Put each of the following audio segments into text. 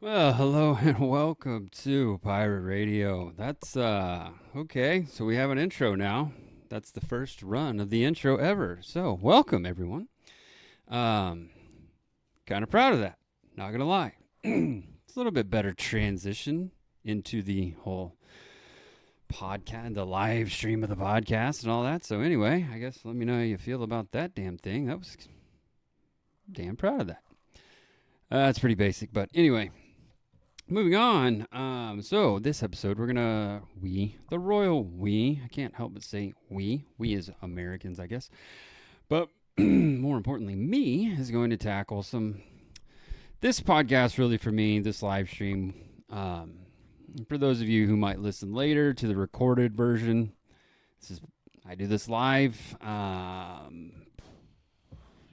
Well, hello and welcome to Pirate Radio. That's okay. So we have an intro now. That's the first run of the intro ever. So, welcome everyone. Um Kind of proud of that. Not going to lie. It's a little bit better transition into the whole podcast, the live stream of the podcast and all that. So anyway, I guess let me know how you feel about that damn thing. That was damn proud of that. That's pretty basic, but anyway, moving on. So this episode, the royal we, I can't help but say we as Americans, I guess, but more importantly, me is going to tackle this podcast really for me, this live stream. For those of you who might listen later to the recorded version, I do this live.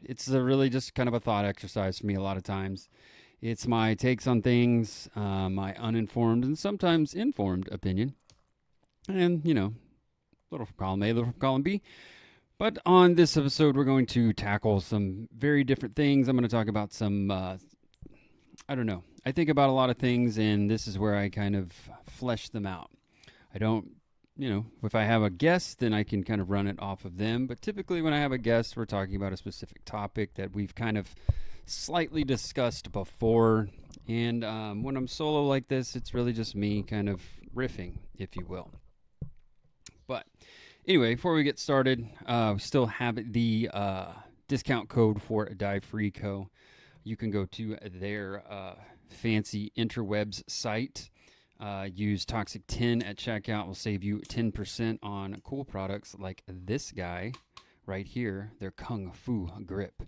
It's really just kind of a thought exercise for me a lot of times. It's my takes on things, my uninformed and sometimes informed opinion. And, little from column A, little from column B. But on this episode, we're going to tackle some very different things. I'm going to talk about some, I don't know. I think about a lot of things, and this is where I kind of flesh them out. I don't, if I have a guest, then I can kind of run it off of them. But typically when I have a guest, we're talking about a specific topic that we've kind of slightly discussed before. And when I'm solo like this, it's really just me kind of riffing, if you will. But anyway, before we get started, we still have the discount code for Dive Free Co. You can go to their fancy interwebs site. Use Toxic 10 at checkout. Will save you 10% on cool products like this guy right here, their Kung Fu grip.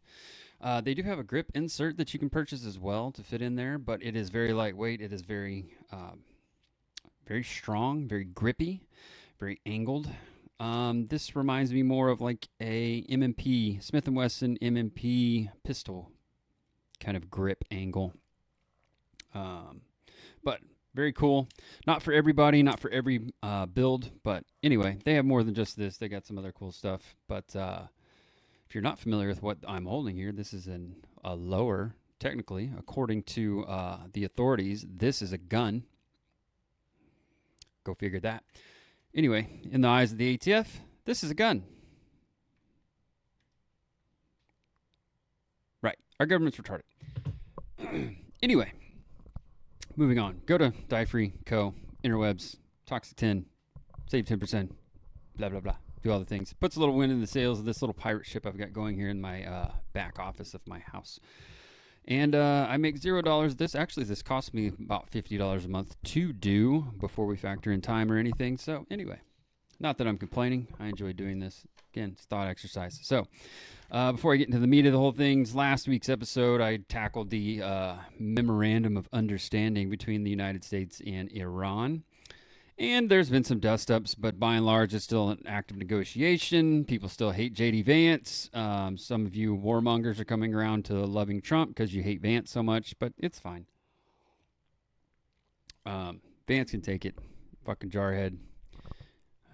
They do have a grip insert that you can purchase as well to fit in there, but it is very lightweight. It is very, very strong, very grippy, very angled. This reminds me more of like a M&P, Smith & Wesson M&P pistol kind of grip angle. But very cool. Not for everybody, not for every build, but anyway, they have more than just this. They got some other cool stuff. But if you're not familiar with what I'm holding here, this is a lower, technically, according to the authorities, this is a gun. Go figure that. Anyway, in the eyes of the ATF, this is a gun. Right. Our government's retarded. Anyway, moving on. Go to Die Free Co. Interwebs, Toxic 10, save 10%, blah, blah, blah. Do all the things. Puts a little wind in the sails of this little pirate ship I've got going here in my back office of my house. And I make $0. This costs me about $50 a month to do before we factor in time or anything. So anyway, not that I'm complaining. I enjoy doing this. Again, it's thought exercise. So before I get into the meat of the whole things, last week's episode, I tackled the memorandum of understanding between the United States and Iran. And there's been some dust-ups, but by and large, it's still an active negotiation. People still hate J.D. Vance. Some of you warmongers are coming around to loving Trump because you hate Vance so much, but it's fine. Vance can take it, fucking jarhead.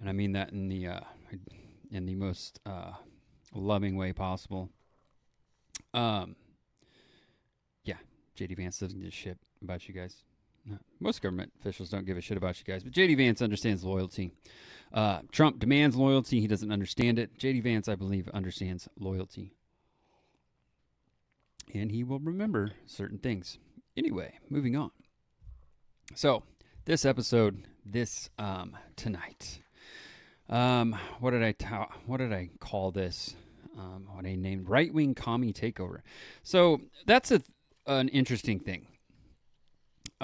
And I mean that in the most loving way possible. Yeah, J.D. Vance doesn't give a shit about you guys. No, most government officials don't give a shit about you guys, but J.D. Vance understands loyalty. Trump demands loyalty. He doesn't understand it. J.D. Vance, I believe, understands loyalty. And he will remember certain things. Anyway, moving on. So, this episode, tonight. What did I call this? What I named Right-Wing Commie Takeover. So, that's an interesting thing.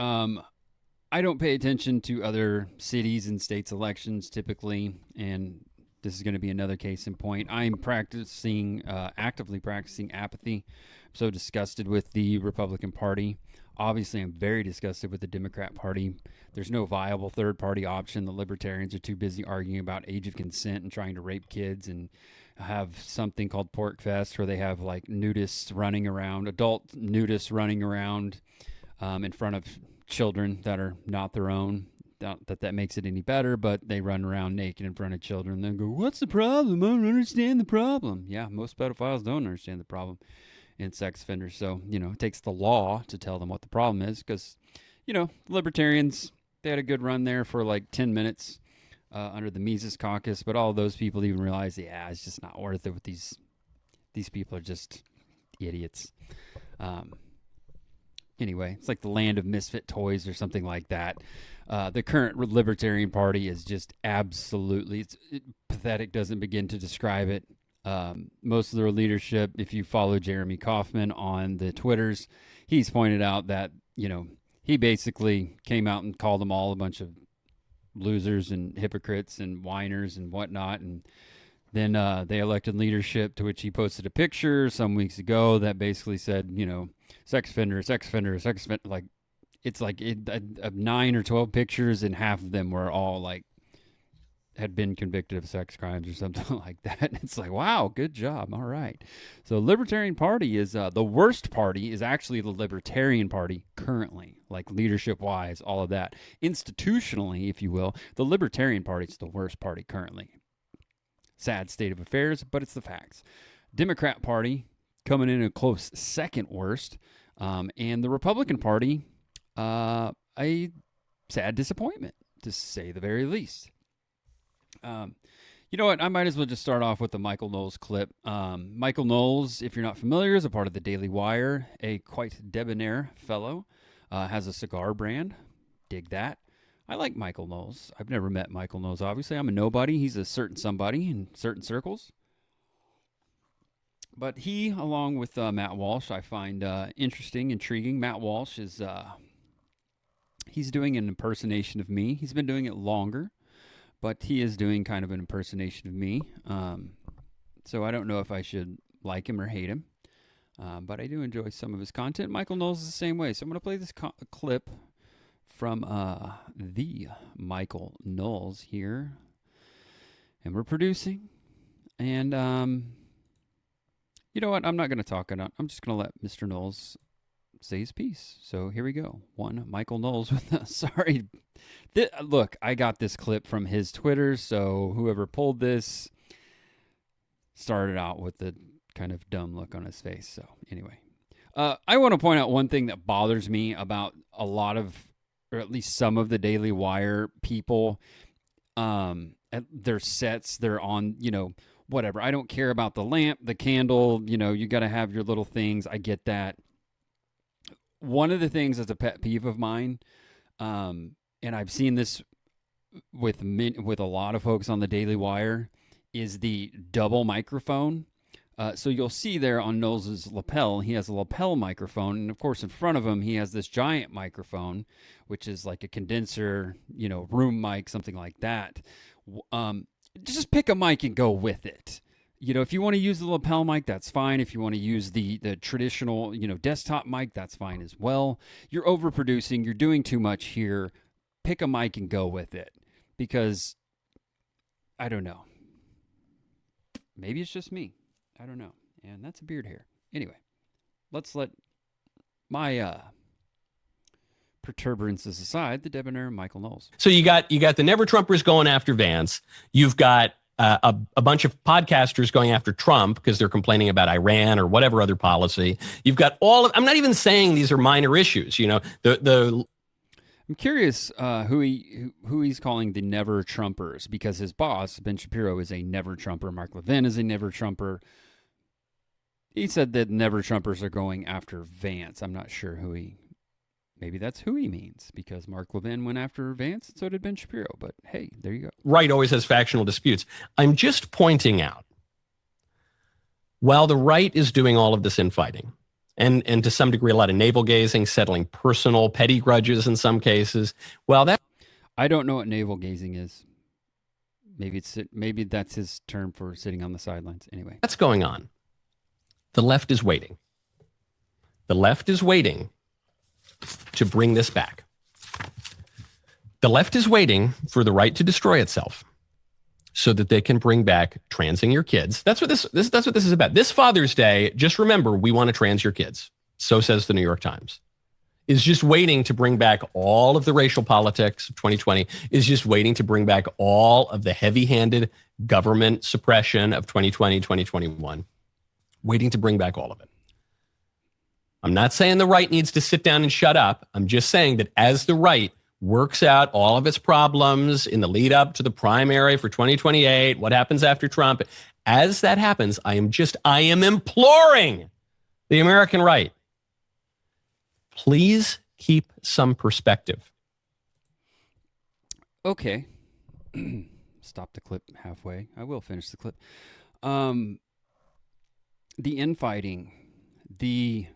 I don't pay attention to other cities and states' elections typically, and this is going to be another case in point. I'm actively practicing apathy. I'm so disgusted with the Republican Party. Obviously, I'm very disgusted with the Democrat Party. There's no viable third-party option. The Libertarians are too busy arguing about age of consent and trying to rape kids and have something called Pork Fest where they have like adult nudists running around in front of children that are not their own. Not that makes it any better, but they run around naked in front of children and then go, "What's the problem? I don't understand the problem." Yeah, most pedophiles don't understand the problem. in sex offenders. So, it takes the law to tell them what the problem is because, libertarians, they had a good run there for like 10 minutes under the Mises Caucus, but all those people even realized, it's just not worth it with these people are just idiots. Anyway, it's like the land of misfit toys or something like that. The current Libertarian Party is just absolutely pathetic, doesn't begin to describe it. Most of their leadership, if you follow Jeremy Kauffman on the Twitters, he's pointed out that, he basically came out and called them all a bunch of losers and hypocrites and whiners and whatnot. And then they elected leadership, to which he posted a picture some weeks ago that basically said, sex offender, like it's like 9 or 12 pictures, and half of them were all like had been convicted of sex crimes or something like that. It's like, wow, good job. All right. So Libertarian Party is the worst party is actually the Libertarian Party currently, like leadership wise, all of that. Institutionally, if you will, the Libertarian Party is the worst party currently. Sad state of affairs, but it's the facts. Democrat Party coming in a close second worst. And the Republican Party, a sad disappointment, to say the very least. You know what? I might as well just start off with the Michael Knowles clip. Michael Knowles, if you're not familiar, is a part of the Daily Wire, a quite debonair fellow, has a cigar brand. Dig that. I like Michael Knowles. I've never met Michael Knowles, obviously. I'm a nobody. He's a certain somebody in certain circles. But he, along with Matt Walsh, I find interesting, intriguing. Matt Walsh is, he's doing an impersonation of me. He's been doing it longer, but he is doing kind of an impersonation of me. So I don't know if I should like him or hate him. But I do enjoy some of his content. Michael Knowles is the same way. So I'm going to play this clip from the Michael Knowles here. And we're producing. And you know what? I'm not going to talk it up. I'm just going to let Mr. Knowles say his piece. So here we go. One Michael Knowles with sorry. Look, I got this clip from his Twitter. So whoever pulled this started out with the kind of dumb look on his face. So anyway, I want to point out one thing that bothers me about a lot of, or at least some of the Daily Wire people, at their sets, they're on, whatever. I don't care about the lamp, the candle, you got to have your little things. I get that. One of the things that's a pet peeve of mine, and I've seen this with a lot of folks on the Daily Wire, is the double microphone. So you'll see there on Knowles' lapel, he has a lapel microphone. And of course, in front of him, he has this giant microphone, which is like a condenser, room mic, something like that. Just pick a mic and go with it. If you want to use the lapel mic, that's fine. If you want to use the traditional, desktop mic, that's fine as well. You're overproducing. You're doing too much here. Pick a mic and go with it. Because, I don't know. Maybe it's just me. I don't know. And that's a beard hair. Anyway, let's let my protuberances aside, the debonair Michael Knowles. So you got the Never Trumpers going after Vance. You've got a bunch of podcasters going after Trump because they're complaining about Iran or whatever other policy. You've got I'm not even saying these are minor issues. I'm curious who he's calling the Never Trumpers, because his boss, Ben Shapiro, is a Never Trumper. Mark Levin is a Never Trumper. He said that Never Trumpers are going after Vance. I'm not sure maybe that's who he means, because Mark Levin went after Vance, and so did Ben Shapiro. But hey, there you go. Right always has factional disputes. I'm just pointing out, while the right is doing all of this infighting, and to some degree a lot of navel gazing, settling personal petty grudges in some cases, I don't know what navel gazing is. Maybe that's his term for sitting on the sidelines. Anyway, that's going on. The left is waiting. The left is waiting to bring this back. The left is waiting for the right to destroy itself so that they can bring back transing your kids. That's what this is about. This Father's Day, just remember, we want to trans your kids. So says the New York Times. Is just waiting to bring back all of the racial politics of 2020, is just waiting to bring back all of the heavy-handed government suppression of 2020, 2021. Waiting to bring back all of it. I'm not saying the right needs to sit down and shut up. I'm just saying that as the right works out all of its problems in the lead up to the primary for 2028, what happens after Trump, as that happens, I am imploring the American right, please keep some perspective. Okay. Stop the clip halfway. I will finish the clip. The infighting, the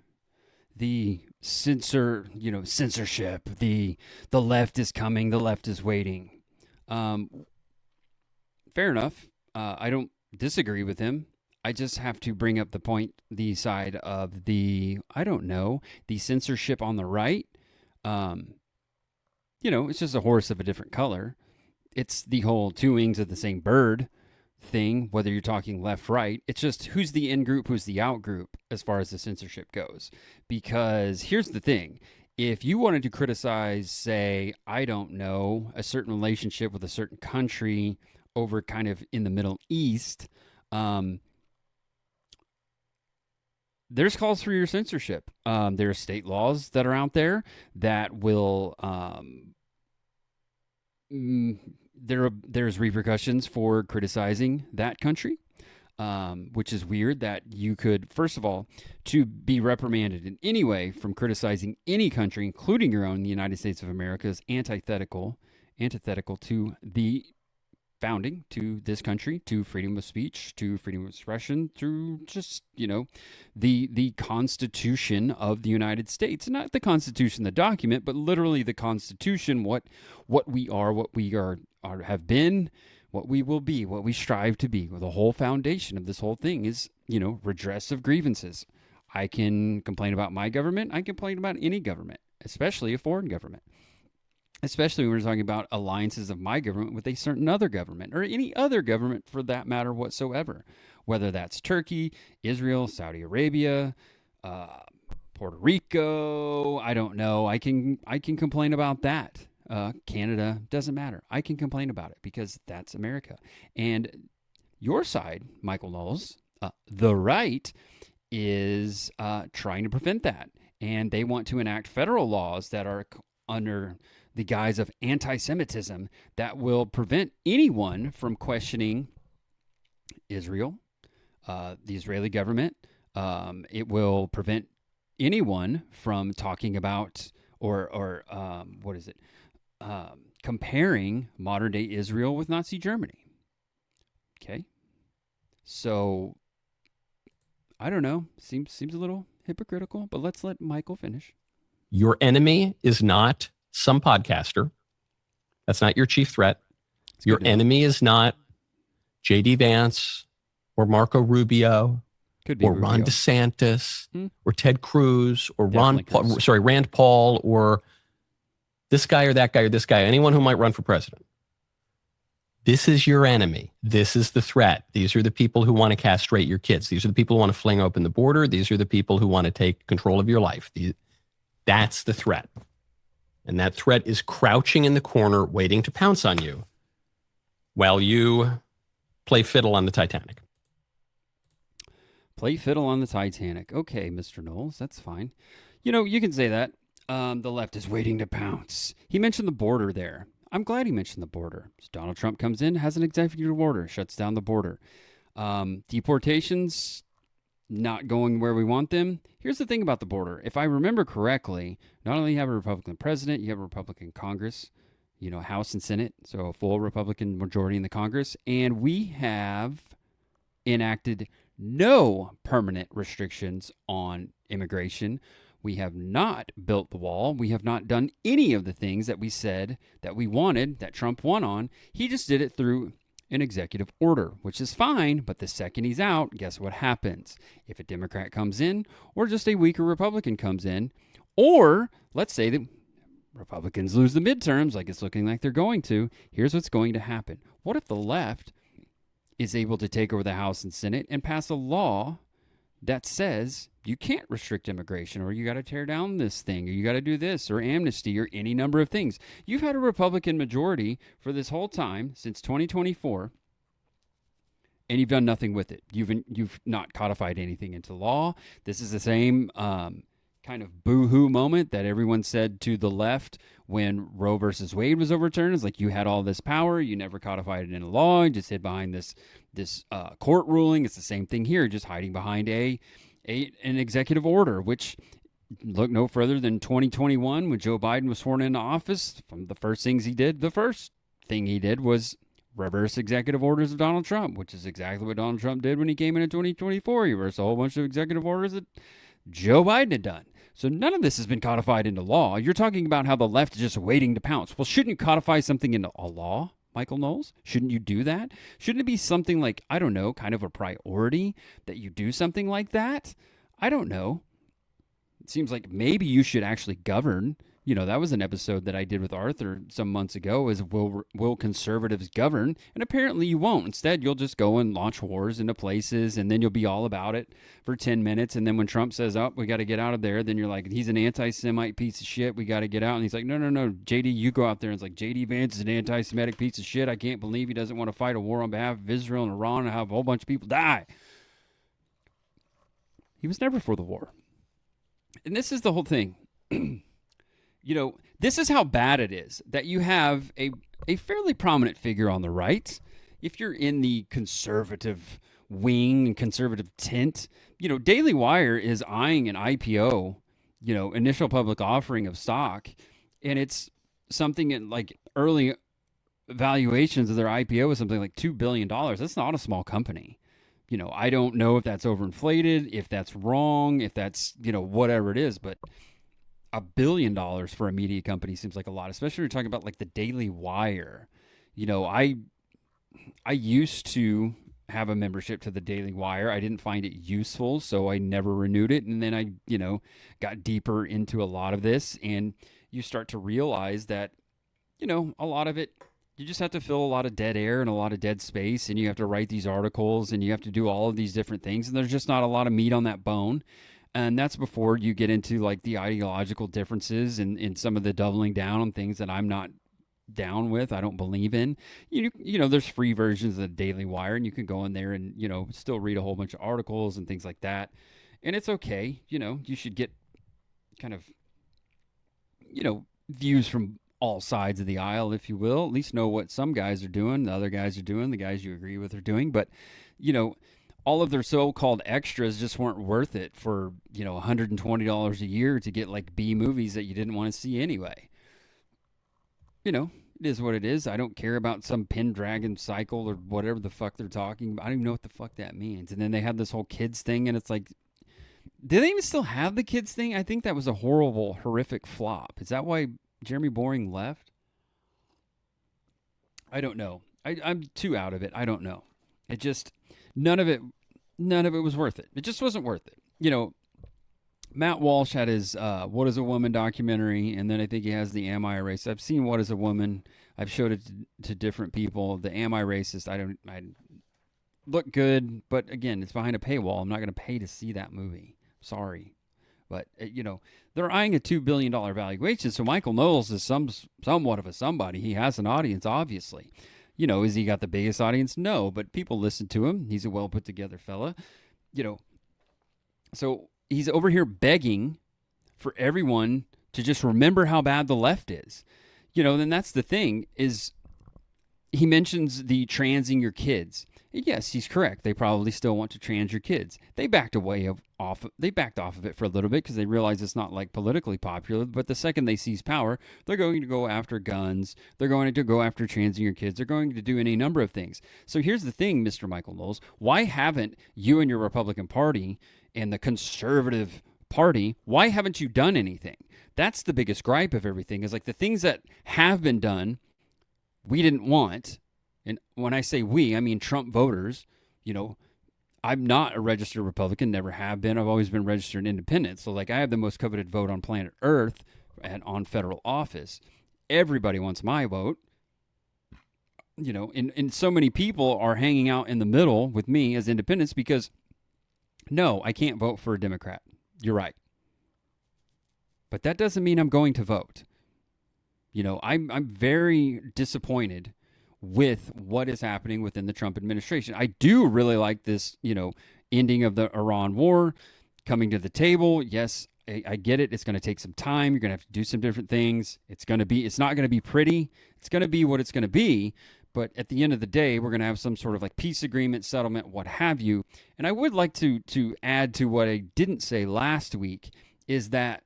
censorship, the left is coming, the left is waiting. Fair enough. I don't disagree with him. I just have to bring up the side of the censorship on the right. It's just a horse of a different color. It's the whole two wings of the same bird thing, whether you're talking left, right. It's just who's the in group, who's the out group as far as the censorship goes. Because here's the thing. If you wanted to criticize, say, I don't know, a certain relationship with a certain country over kind of in the Middle East, there's calls for your censorship. There are state laws that are out there that will there's repercussions for criticizing that country, which is weird that you could, first of all, to be reprimanded in any way from criticizing any country, including your own, the United States of America, is antithetical to the founding, to this country, to freedom of speech, to freedom of expression, to just, the Constitution of the United States. Not the Constitution, the document, but literally the Constitution, what we are, have been, what we will be, what we strive to be. Well, the whole foundation of this whole thing is, redress of grievances. I can complain about my government. I can complain about any government, especially a foreign government. Especially when we're talking about alliances of my government with a certain other government, or any other government for that matter whatsoever, whether that's Turkey, Israel, Saudi Arabia, Puerto Rico. I don't know. I can complain about that. Canada, doesn't matter. I can complain about it because that's America. And your side, Michael Knowles, the right, is trying to prevent that. And they want to enact federal laws that are under the guise of anti-Semitism that will prevent anyone from questioning Israel, the Israeli government. It will prevent anyone from talking about or comparing modern day Israel with Nazi Germany. Okay, so I don't know. Seems a little hypocritical, but let's let Michael finish. Your enemy is not some podcaster. That's not your chief threat. Your enemy is not J.D. Vance or Marco Rubio or Ron DeSantis or Ted Cruz or Rand Paul or this guy or that guy or this guy, anyone who might run for president. This is your enemy. This is the threat. These are the people who want to castrate your kids. These are the people who want to fling open the border. These are the people who want to take control of your life. That's the threat. And that threat is crouching in the corner, waiting to pounce on you while you play fiddle on the Titanic. Play fiddle on the Titanic. Okay, Mr. Knowles, that's fine. You can say that. The left is waiting to pounce. He mentioned the border there. I'm glad he mentioned the border. So Donald Trump comes in, has an executive order, shuts down the border. Deportations, not going where we want them. Here's the thing about the border. If I remember correctly, not only have a Republican president, you have a Republican Congress, House and Senate, so a full Republican majority in the Congress, and we have enacted no permanent restrictions on immigration. We have not built the wall. We have not done any of the things that we said that we wanted, that Trump won on. He just did it through an executive order, which is fine, but the second he's out, guess what happens? If a Democrat comes in, or just a weaker Republican comes in, or let's say that Republicans lose the midterms, like it's looking like they're going to, here's what's going to happen. What if the left is able to take over the House and Senate and pass a law that says you can't restrict immigration, or you got to tear down this thing, or you got to do this, or amnesty, or any number of things? You've had a Republican majority for this whole time since 2024, and you've done nothing with it. You've not codified anything into law. This is the same kind of boo-hoo moment that everyone said to the left when Roe versus Wade was overturned. It's like, you had all this power, you never codified it in a law, you just hid behind this court ruling. It's the same thing here, just hiding behind an executive order, which look no further than 2021 when Joe Biden was sworn into office. From the first thing he did was reverse executive orders of Donald Trump, which is exactly what Donald Trump did when he came in 2024. He reversed a whole bunch of executive orders that Joe Biden had done. So none of this has been codified into law. You're talking about how the left is just waiting to pounce. Well, shouldn't you codify something into a law, Michael Knowles? Shouldn't you do that? Shouldn't it be something like, I don't know, kind of a priority that you do something like that? I don't know. It seems like maybe you should actually govern. That was an episode that I did with Arthur some months ago, is will conservatives govern? And apparently you won't. Instead, you'll just go and launch wars into places, and then you'll be all about it for 10 minutes. And then when Trump says, oh, we got to get out of there, then you're like, he's an anti-Semite piece of shit, we got to get out. And he's like, no, JD, you go out there. And it's like, JD Vance is an anti-Semitic piece of shit. I can't believe he doesn't want to fight a war on behalf of Israel and Iran and have a whole bunch of people die. He was never for the war. And this is the whole thing. This is how bad it is that you have a fairly prominent figure on the right. If you're in the conservative wing and conservative tent, Daily Wire is eyeing an IPO, initial public offering of stock. And it's something in like early valuations of their IPO is something like $2 billion. That's not a small company. I don't know if that's overinflated, if that's wrong, if that's, whatever it is, but $1 billion for a media company seems like a lot, especially when you're talking about like the Daily Wire. I used to have a membership to the Daily Wire. I didn't find it useful, so I never renewed it. And then I, got deeper into a lot of this, and you start to realize that, a lot of it, you just have to fill a lot of dead air and a lot of dead space, and you have to write these articles, and you have to do all of these different things, and there's just not a lot of meat on that bone. And that's before you get into like the ideological differences and some of the doubling down on things that I'm not down with, I don't believe in. There's free versions of the Daily Wire, and you can go in there and, still read a whole bunch of articles and things like that. And it's okay. You should get kind of, views from all sides of the aisle, if you will. At least know what some guys are doing, the other guys are doing, the guys you agree with are doing. But, all of their so-called extras just weren't worth it for, $120 a year to get like B movies that you didn't want to see anyway. It is what it is. I don't care about some Pendragon cycle or whatever the fuck they're talking about. I don't even know what the fuck that means. And then they have this whole kids thing, and it's like, do they even still have the kids thing? I think that was a horrific flop. Is that why Jeremy Boring left? I don't know. I'm too out of it. I don't know. It just, none of it was worth it. It just wasn't worth it. Matt Walsh had his What is a Woman documentary, and then I think he has the Am I a Racist? I've seen What is a Woman. I've showed it to different people. The Am I Racist, I look good, but again, it's behind a paywall. I'm not going to pay to see that movie. Sorry. But, they're eyeing a $2 billion valuation, so Michael Knowles is somewhat of a somebody. He has an audience, obviously. Has he got the biggest audience? No, but people listen to him. He's a well put together fella. So he's over here begging for everyone to just remember how bad the left is. Then that's the thing, is he mentions the transing your kids. Yes, he's correct. They probably still want to trans your kids. They backed off of it for a little bit because they realize it's not like politically popular. But the second they seize power, they're going to go after guns. They're going to go after transing your kids. They're going to do any number of things. So here's the thing, Mr. Michael Knowles. Why haven't you and your Republican Party and the conservative party, why haven't you done anything? That's the biggest gripe of everything, is like the things that have been done, we didn't want. And when I say we, I mean Trump voters. I'm not a registered Republican, never have been. I've always been registered independent. So, like, I have the most coveted vote on planet Earth and on federal office. Everybody wants my vote. And so many people are hanging out in the middle with me as independents because, no, I can't vote for a Democrat. You're right. But that doesn't mean I'm going to vote. I'm very disappointed with what is happening within the Trump administration. I do really like this, ending of the Iran war, coming to the table. Yes, I get it. It's going to take some time. You're going to have to do some different things. It's not going to be pretty. It's going to be what it's going to be. But at the end of the day, we're going to have some sort of like peace agreement, settlement, what have you. And I would like to add to what I didn't say last week is that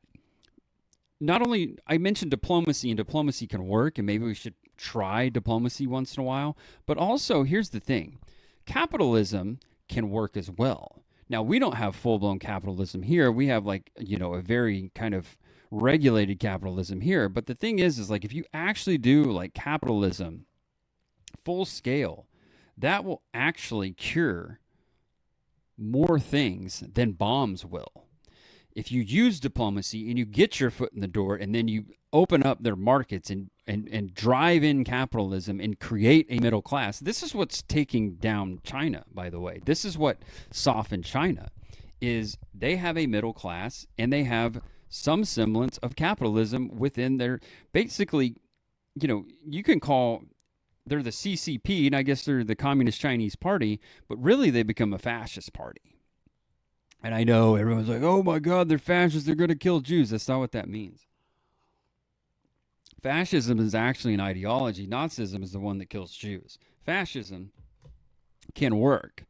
not only I mentioned diplomacy and diplomacy can work, and maybe we should try diplomacy once in a while, but also here's the thing: capitalism can work as well. Now, we don't have full blown capitalism here. We have like, a very kind of regulated capitalism here. But the thing is like if you actually do like capitalism full scale, that will actually cure more things than bombs will. If you use diplomacy and you get your foot in the door and then you open up their markets and drive in capitalism and create a middle class. This is what's taking down China, by the way. This is what softened China, is they have a middle class and they have some semblance of capitalism within their, basically, you can call, they're the CCP, and I guess they're the Communist Chinese Party, but really they become a fascist party. And I know everyone's like, oh my God, they're fascists, they're going to kill Jews. That's not what that means. Fascism is actually an ideology. Nazism is the one that kills Jews. Fascism can work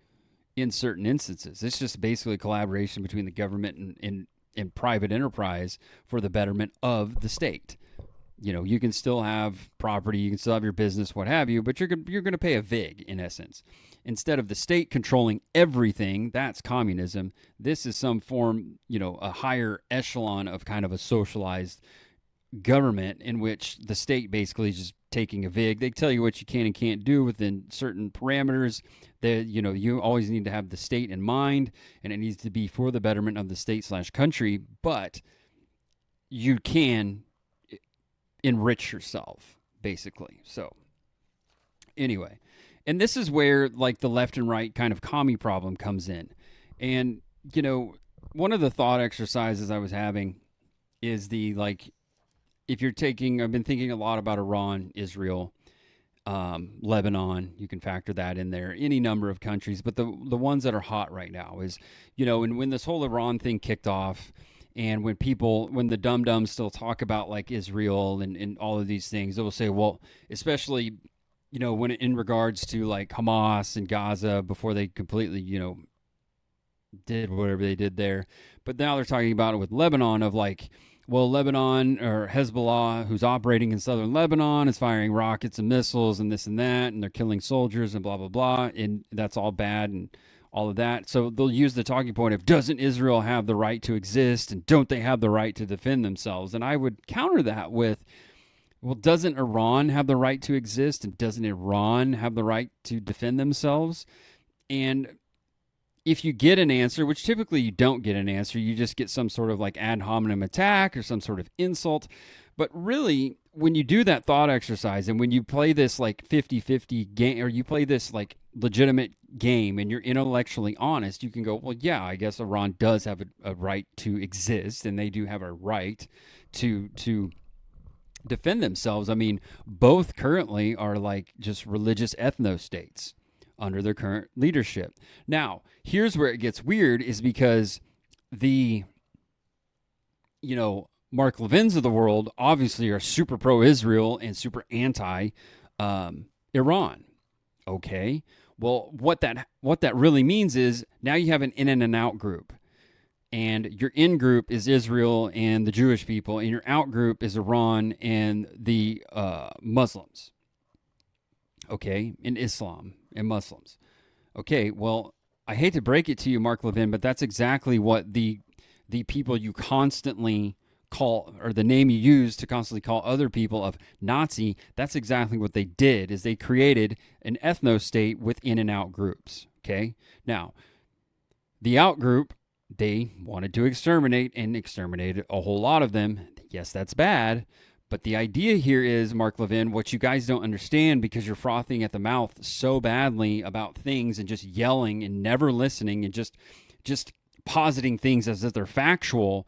in certain instances. It's just basically a collaboration between the government and private enterprise for the betterment of the state. You can still have property, you can still have your business, what have you, but you're going to pay a vig, in essence. Instead of the state controlling everything, that's communism. This is some form, a higher echelon of kind of a socialized government in which the state basically is just taking a vig. They tell you what you can and can't do within certain parameters. That you always need to have the state in mind, and it needs to be for the betterment of the state/country. But you can enrich yourself, basically. So anyway, and this is where like the left and right kind of commie problem comes in. And one of the thought exercises I was having is the like, if you're taking, I've been thinking a lot about Iran, Israel, Lebanon. You can factor that in there. Any number of countries, but the ones that are hot right now is, and when this whole Iran thing kicked off, and when the dum-dums still talk about like Israel and all of these things, they will say, well, especially, when in regards to like Hamas and Gaza before they completely, did whatever they did there. But now they're talking about it with Lebanon of like, well, Lebanon or Hezbollah, who's operating in southern Lebanon, is firing rockets and missiles and this and that, and they're killing soldiers and blah, blah, blah. And that's all bad and all of that. So they'll use the talking point of, doesn't Israel have the right to exist? And don't they have the right to defend themselves? And I would counter that with, well, doesn't Iran have the right to exist? And doesn't Iran have the right to defend themselves? And if you get an answer, which typically you don't get an answer, you just get some sort of like ad hominem attack or some sort of insult. But really, when you do that thought exercise and when you play this like 50-50 game, or you play this like legitimate game and you're intellectually honest, you can go, well, yeah, I guess Iran does have a right to exist, and they do have a right to defend themselves. I mean, both currently are like just religious ethno states under their current leadership. Now, here's where it gets weird, is because the, Mark Levins of the world obviously are super pro-Israel and super anti-Iran. Okay, well, what that really means is now you have an in and an out group, and your in group is Israel and the Jewish people, and your out group is Iran and the Muslims. Okay, and Islam and Muslims. Okay, well, I hate to break it to you, Mark Levin, but that's exactly what the people you constantly call, or the name you use to constantly call other people of Nazi, that's exactly what they did, is they created an ethno state with in and out groups. Okay, now the out group, they wanted to exterminate and exterminated a whole lot of them. Yes, that's bad. But the idea here is, Mark Levin, what you guys don't understand, because you're frothing at the mouth so badly about things and just yelling and never listening and just positing things as if they're factual,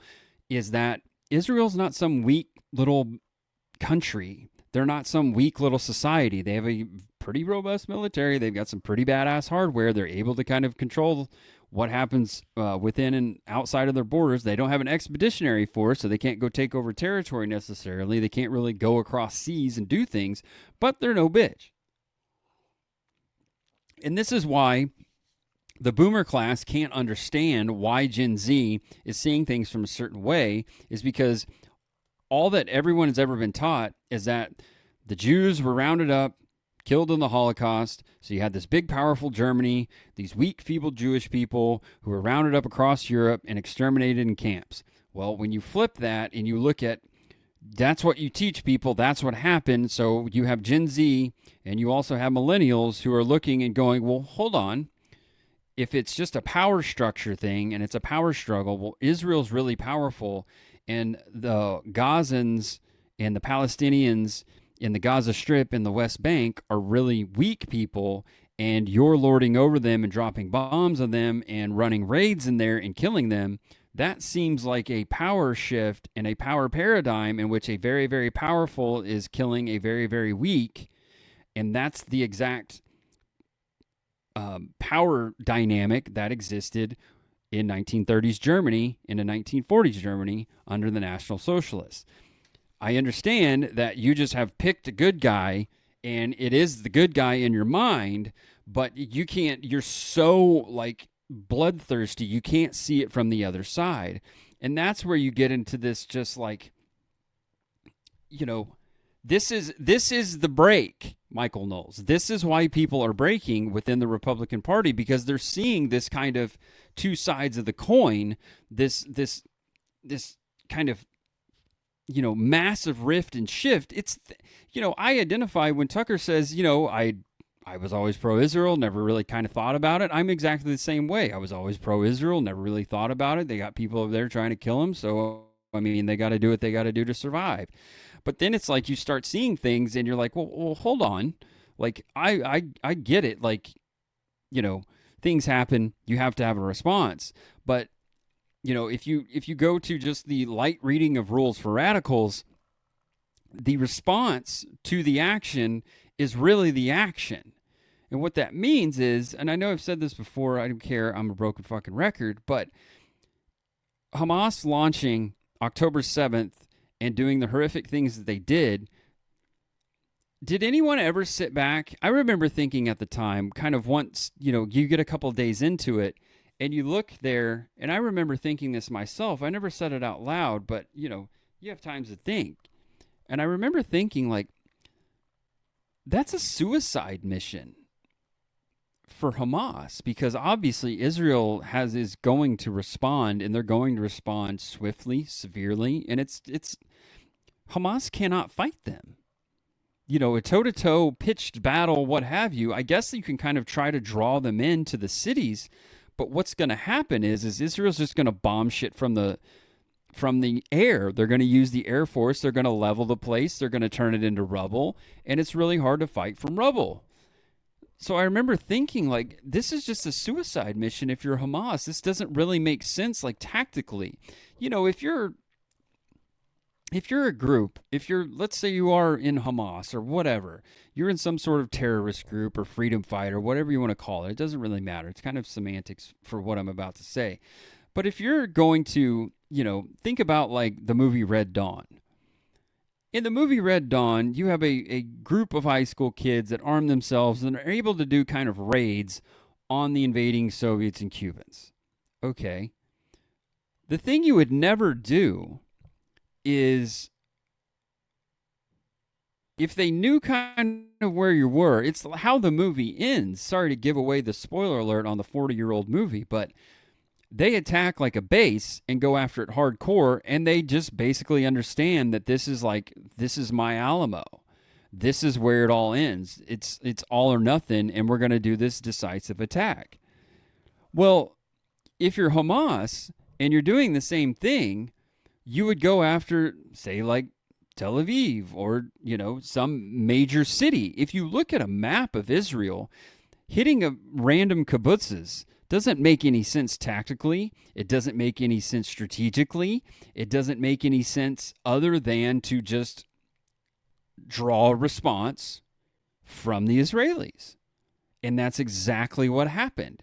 is that Israel's not some weak little country. They're not some weak little society. They have a pretty robust military. They've got some pretty badass hardware. They're able to kind of control what happens within and outside of their borders. They don't have an expeditionary force, so they can't go take over territory necessarily. They can't really go across seas and do things, but they're no bitch. And this is why the boomer class can't understand why Gen Z is seeing things from a certain way, is because all that everyone has ever been taught is that the Jews were rounded up, killed in the Holocaust. So you had this big, powerful Germany, these weak, feeble Jewish people who were rounded up across Europe and exterminated in camps. Well, when you flip that and you look at that's what you teach people, that's what happened. So you have Gen Z and you also have millennials who are looking and going, well, hold on. If it's just a power structure thing and it's a power struggle, well, Israel's really powerful, and the Gazans and the Palestinians in the Gaza Strip and the West Bank are really weak people, and you're lording over them and dropping bombs on them and running raids in there and killing them. That seems like a power shift and a power paradigm in which a very, very powerful is killing a very, very weak. And that's the exact power dynamic that existed in 1930s Germany, in the 1940s Germany under the National Socialists. I understand that you just have picked a good guy and it is the good guy in your mind, but you can't, you're so like bloodthirsty, you can't see it from the other side. And that's where you get into this just like, you know, this is the break, Michael Knowles. This is why people are breaking within the Republican Party, because they're seeing this kind of two sides of the coin, this kind of, you know, massive rift and shift. It's, you know, I identify when Tucker says, you know, I was always pro-Israel, never really kind of thought about it. I'm exactly the same way. I was always pro-Israel, never really thought about it. They got people over there trying to kill him, so I mean, they got to do what they got to do to survive. But then it's like you start seeing things and you're like, well, hold on. Like, I get it. Like, you know, things happen. You have to have a response. But, you know, if you go to just the light reading of Rules for Radicals, the response to the action is really the action. And what that means is, and I know I've said this before, I don't care, I'm a broken fucking record, but Hamas launching October 7th and doing the horrific things that they did anyone ever sit back? I remember thinking at the time, kind of once, you know, you get a couple of days into it and you look there, and I remember thinking this myself. I never said it out loud, but, you know, you have times to think. And I remember thinking, like, that's a suicide mission for Hamas, because obviously Israel is going to respond, and they're going to respond swiftly, severely, and it's Hamas cannot fight them. You know, a toe-to-toe pitched battle, what have you. I guess you can kind of try to draw them into the cities, but what's going to happen is Israel's just going to bomb shit from the air. They're going to use the Air Force. They're going to level the place. They're going to turn it into rubble, and it's really hard to fight from rubble. So I remember thinking, like, this is just a suicide mission if you're Hamas. This doesn't really make sense, like, tactically. You know, if you're a group, let's say you are in Hamas or whatever, you're in some sort of terrorist group or freedom fighter, whatever you want to call it. It doesn't really matter. It's kind of semantics for what I'm about to say. But if you're going to, you know, think about like the movie Red Dawn. In the movie Red Dawn, you have a group of high school kids that arm themselves and are able to do kind of raids on the invading Soviets and Cubans. Okay. The thing you would never do is, if they knew kind of where you were, it's how the movie ends. Sorry to give away the spoiler alert on the 40-year-old movie, but they attack like a base and go after it hardcore, and they just basically understand that this is my Alamo. This is where it all ends. It's all or nothing, and we're going to do this decisive attack. Well, if you're Hamas and you're doing the same thing, you would go after, say, like Tel Aviv or, you know, some major city. If you look at a map of Israel, hitting a random kibbutzes doesn't make any sense tactically. It doesn't make any sense strategically. It doesn't make any sense other than to just draw a response from the Israelis. And that's exactly what happened.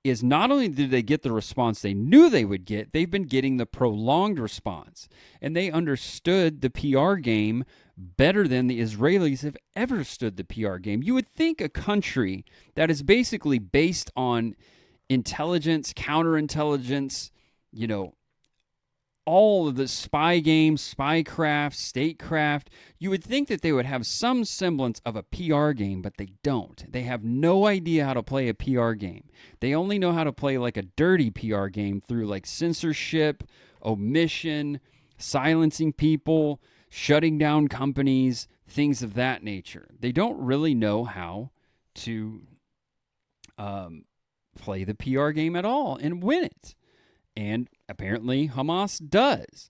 is not only did they get the response they knew they would get, they've been getting the prolonged response. And they understood the PR game better than the Israelis have ever stood the PR game. You would think a country that is basically based on intelligence, counterintelligence, all of the spy games, spycraft, statecraft, you would think that they would have some semblance of a PR game, but they don't. They have no idea how to play a PR game. They only know how to play like a dirty PR game through like censorship, omission, silencing people, shutting down companies, things of that nature. They don't really know how to play the PR game at all and win it. And apparently Hamas does.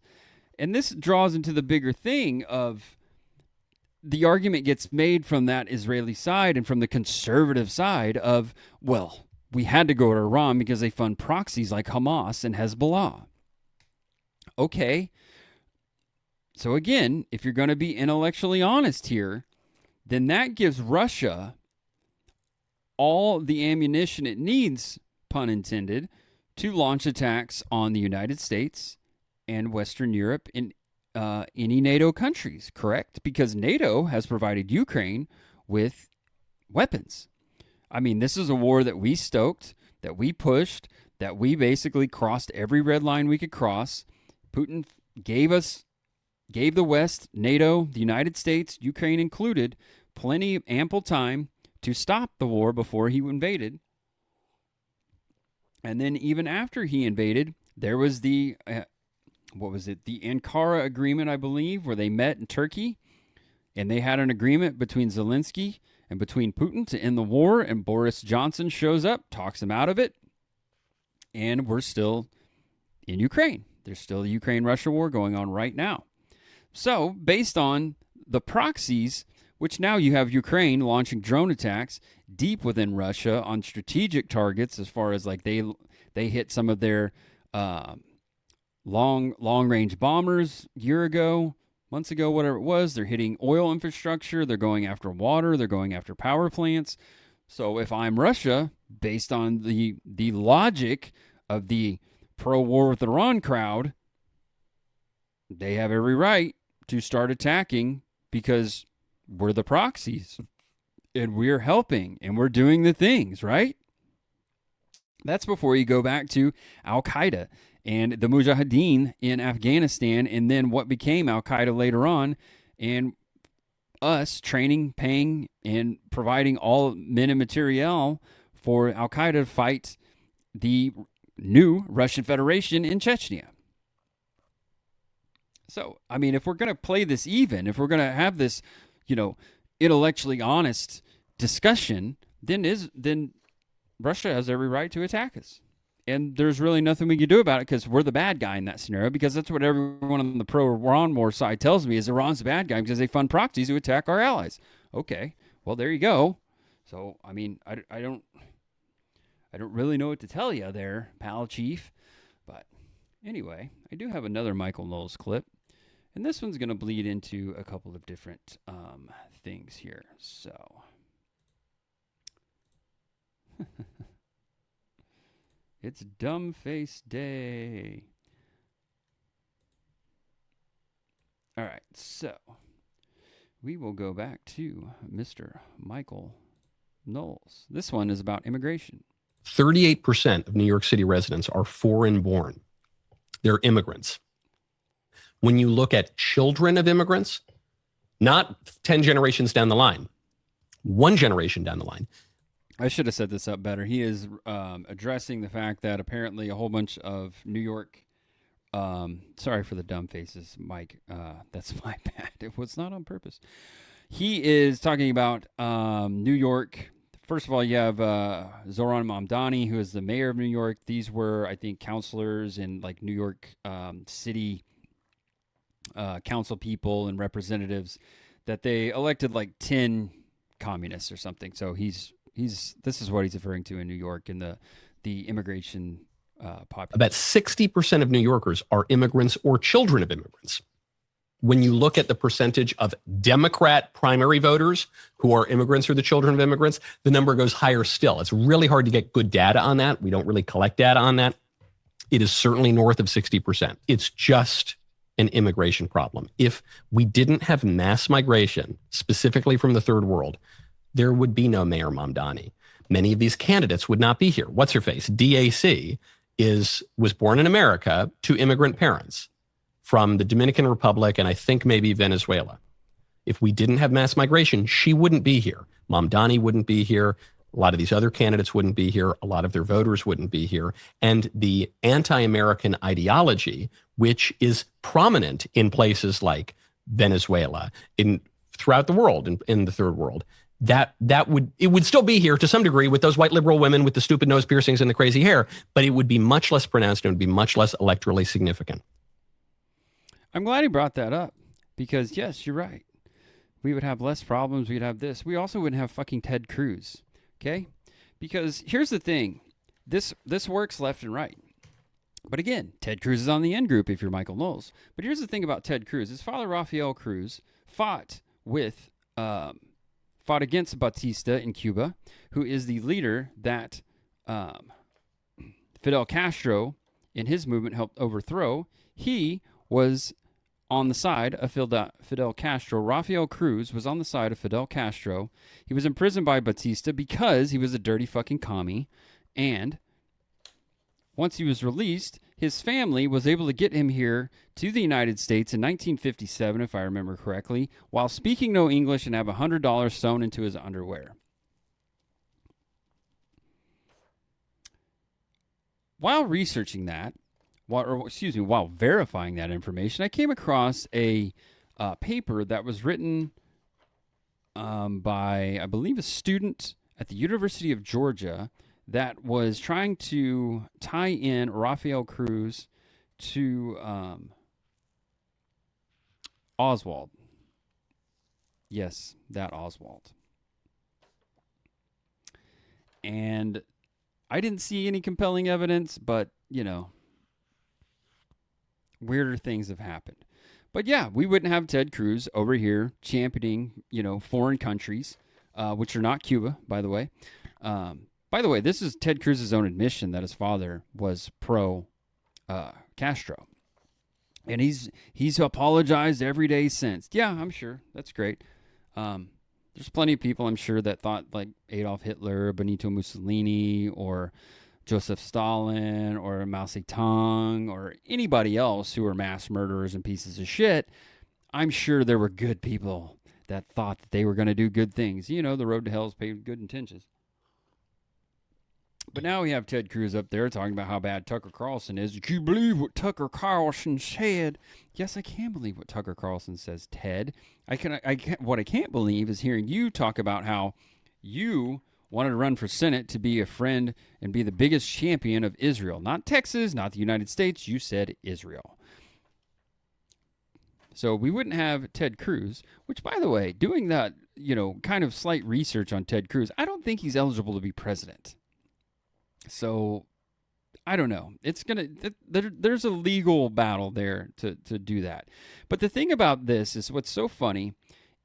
And this draws into the bigger thing of the argument gets made from that Israeli side and from the conservative side of, well, we had to go to Iran because they fund proxies like Hamas and Hezbollah. Okay. So again, if you're going to be intellectually honest here, then that gives Russia all the ammunition it needs, pun intended, to launch attacks on the United States and Western Europe in any NATO countries, correct? Because NATO has provided Ukraine with weapons. I mean, this is a war that we stoked, that we pushed, that we basically crossed every red line we could cross. Putin gave the West, NATO, the United States, Ukraine included, ample time to stop the war before he invaded. And then even after he invaded, there was the, the Ankara agreement, I believe, where they met in Turkey. And they had an agreement between Zelensky and between Putin to end the war. And Boris Johnson shows up, talks him out of it. And we're still in Ukraine. There's still the Ukraine-Russia war going on right now. So based on the proxies, which now you have Ukraine launching drone attacks deep within Russia on strategic targets, as far as like they hit some of their long range bombers months ago, whatever it was. They're hitting oil infrastructure. They're going after water. They're going after power plants. So if I'm Russia, based on the logic of the pro-war with Iran crowd, they have every right to start attacking because we're the proxies and we're helping and we're doing the things, right? That's before you go back to Al-Qaeda and the Mujahideen in Afghanistan, and then what became Al-Qaeda later on, and us training, paying, and providing all men and materiel for Al-Qaeda to fight the new Russian Federation in Chechnya. So, I mean, if we're going to play this even, if we're going to have this, intellectually honest discussion, then Russia has every right to attack us. And there's really nothing we can do about it because we're the bad guy in that scenario, because that's what everyone on the pro-Iran war side tells me is Iran's the bad guy because they fund proxies who attack our allies. Okay, well, there you go. So, I mean, I don't really know what to tell you there, pal chief. But anyway, I do have another Michael Knowles clip. And this one's going to bleed into a couple of different things here. So, it's Dumb Face Day. All right, so we will go back to Mr. Michael Knowles. This one is about immigration. 38% of New York City residents are foreign born. They're immigrants. When you look at children of immigrants, not 10 generations down the line, one generation down the line. I should have set this up better. He is addressing the fact that apparently a whole bunch of New York, sorry for the dumb faces, Mike. That's my bad. It was not on purpose. He is talking about New York. First of all, you have Zohran Mamdani, who is the mayor of New York. These were, I think, counselors and like New York City council people and representatives that they elected like 10 communists or something. So this is what he's referring to in New York in the immigration population. About 60% of New Yorkers are immigrants or children of immigrants. when you look at the percentage of Democrat primary voters who are immigrants or the children of immigrants, the number goes higher still. It's really hard to get good data on that. We don't really collect data on that. It is certainly north of 60%. It's just an immigration problem. If we didn't have mass migration, specifically from the third world, there would be no Mayor Mamdani. Many of these candidates would not be here. What's her face? DAC was born in America to immigrant parents from the Dominican Republic and I think maybe Venezuela. If we didn't have mass migration, she wouldn't be here. Mamdani wouldn't be here. A lot of these other candidates wouldn't be here. A lot of their voters wouldn't be here. And the anti-American ideology, which is prominent in places like Venezuela, throughout the world, in the third world, it would still be here to some degree with those white liberal women with the stupid nose piercings and the crazy hair, but it would be much less pronounced and it would be much less electorally significant. I'm glad he brought that up because, yes, you're right. We would have less problems. We'd have this. We also wouldn't have fucking Ted Cruz, okay? Because here's the thing. This works left and right. But again, Ted Cruz is on the in group if you're Michael Knowles. But here's the thing about Ted Cruz. His father, Rafael Cruz, fought against Batista in Cuba, who is the leader that Fidel Castro, in his movement, helped overthrow. He was on the side of Fidel Castro. Rafael Cruz was on the side of Fidel Castro. He was imprisoned by Batista because he was a dirty fucking commie. And once he was released, his family was able to get him here to the United States in 1957, if I remember correctly, while speaking no English and have $100 sewn into his underwear. While researching that, while verifying that information, I came across a paper that was written by, I believe, a student at the University of Georgia that was trying to tie in Rafael Cruz to Oswald. Yes, that Oswald. And I didn't see any compelling evidence, but, weirder things have happened. But yeah, we wouldn't have Ted Cruz over here championing, foreign countries, which are not Cuba, by the way. By the way, this is Ted Cruz's own admission that his father was pro Castro. And he's apologized every day since. Yeah, I'm sure. That's great. There's plenty of people, I'm sure, that thought like Adolf Hitler, Benito Mussolini, or Joseph Stalin, or Mao Zedong, or anybody else who were mass murderers and pieces of shit. I'm sure there were good people that thought that they were going to do good things. The road to hell is paved with good intentions. But now we have Ted Cruz up there talking about how bad Tucker Carlson is. Did you believe what Tucker Carlson said? Yes, I can believe what Tucker Carlson says, Ted. What I can't believe is hearing you talk about how you wanted to run for Senate to be a friend and be the biggest champion of Israel. Not Texas, not the United States. You said Israel. So we wouldn't have Ted Cruz, which, by the way, doing that, kind of slight research on Ted Cruz, I don't think he's eligible to be president. So, I don't know. There's a legal battle there to do that. But the thing about this is what's so funny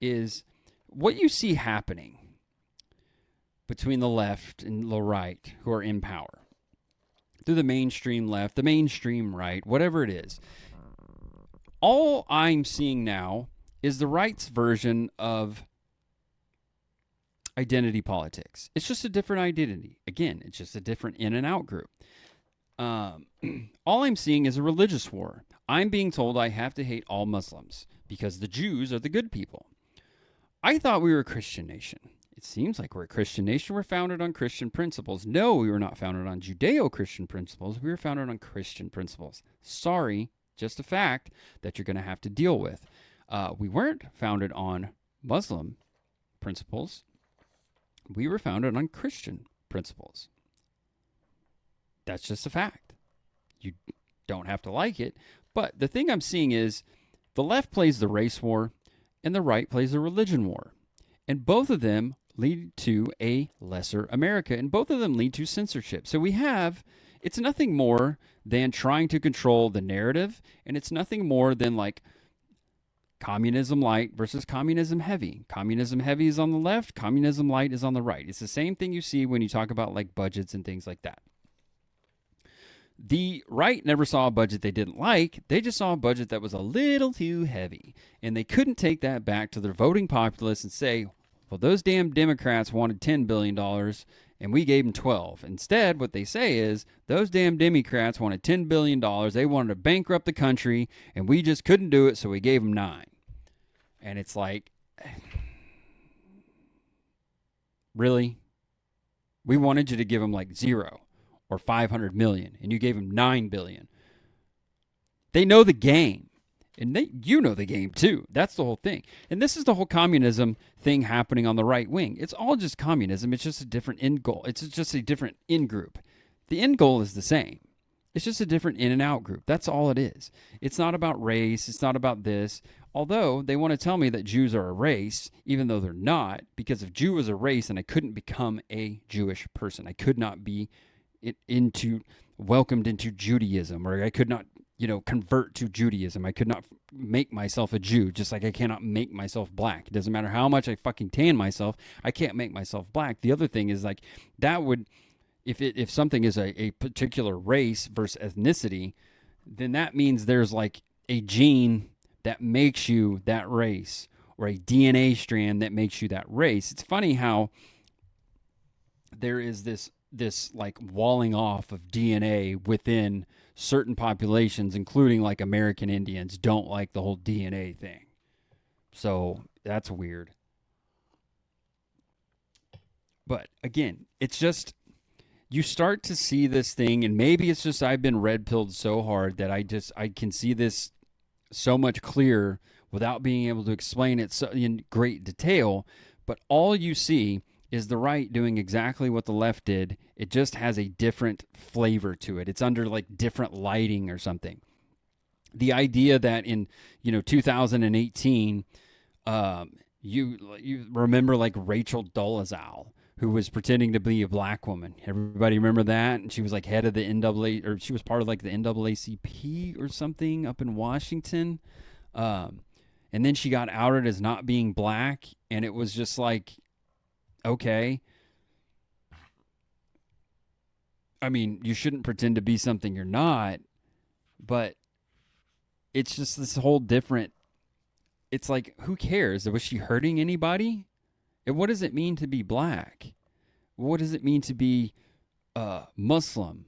is what you see happening between the left and the right who are in power. Through the mainstream left, the mainstream right, whatever it is. All I'm seeing now is the right's version of identity politics. It's just a different identity. Again, it's just a different in and out group. All I'm seeing is a religious war. I'm being told I have to hate all Muslims because the Jews are the good people. I thought we were a Christian nation. It seems like we're a Christian nation. We're founded on Christian principles. No, we were not founded on Judeo-Christian principles. We were founded on Christian principles. Sorry, just a fact that you're going to have to deal with. We weren't founded on Muslim principles. We were founded on Christian principles. That's just a fact. You don't have to like it. But the thing I'm seeing is the left plays the race war and the right plays the religion war. And both of them lead to a lesser America. And both of them lead to censorship. So it's nothing more than trying to control the narrative. And it's nothing more than like Communism light versus communism heavy. Communism heavy is on the left, communism light is on the right. It's the same thing you see when you talk about like budgets and things like that. The right never saw a budget they didn't like. They just saw a budget that was a little too heavy. And they couldn't take that back to their voting populace and say, well, those damn Democrats wanted $10 billion and we gave them 12. Instead, what they say is, those damn Democrats wanted $10 billion. They wanted to bankrupt the country and we just couldn't do it, so we gave them 9. And it's like, really? We wanted you to give them like 0 or 500 million and you gave them 9 billion. They know the game. And you know the game too. That's the whole thing. And this is the whole communism thing happening on the right wing. It's all just communism. It's just a different end goal. It's just a different in group. The end goal is the same. It's just a different in and out group. That's all it is. It's not about race. It's not about this. Although they want to tell me that Jews are a race, even though they're not, because if Jew was a race, then I couldn't become a Jewish person. I could not be welcomed into Judaism, or I could not convert to Judaism. I could not make myself a Jew, just like I cannot make myself black. It doesn't matter how much I fucking tan myself, I can't make myself black. The other thing is like that would, if something is a particular race versus ethnicity, then that means there's like a gene that makes you that race, or a DNA strand that makes you that race. It's funny how there is this like walling off of DNA within certain populations, including like American Indians, don't like the whole DNA thing. So that's weird. But again, it's just, you start to see this thing, and maybe it's just I've been red pilled so hard that I can see this so much clearer without being able to explain it so in great detail. But all you see is the right doing exactly what the left did. It just has a different flavor to it. It's under like different lighting or something. The idea that in 2018, you remember like Rachel Dolezal, who was pretending to be a black woman. Everybody remember that? And she was like head of the NAA, or she was part of like the NAACP or something up in Washington. And then she got outed as not being black, and it was just like, okay. I mean, you shouldn't pretend to be something you're not, but it's just this whole different, it's like, who cares? Was she hurting anybody? And what does it mean to be black? What does it mean to be Muslim?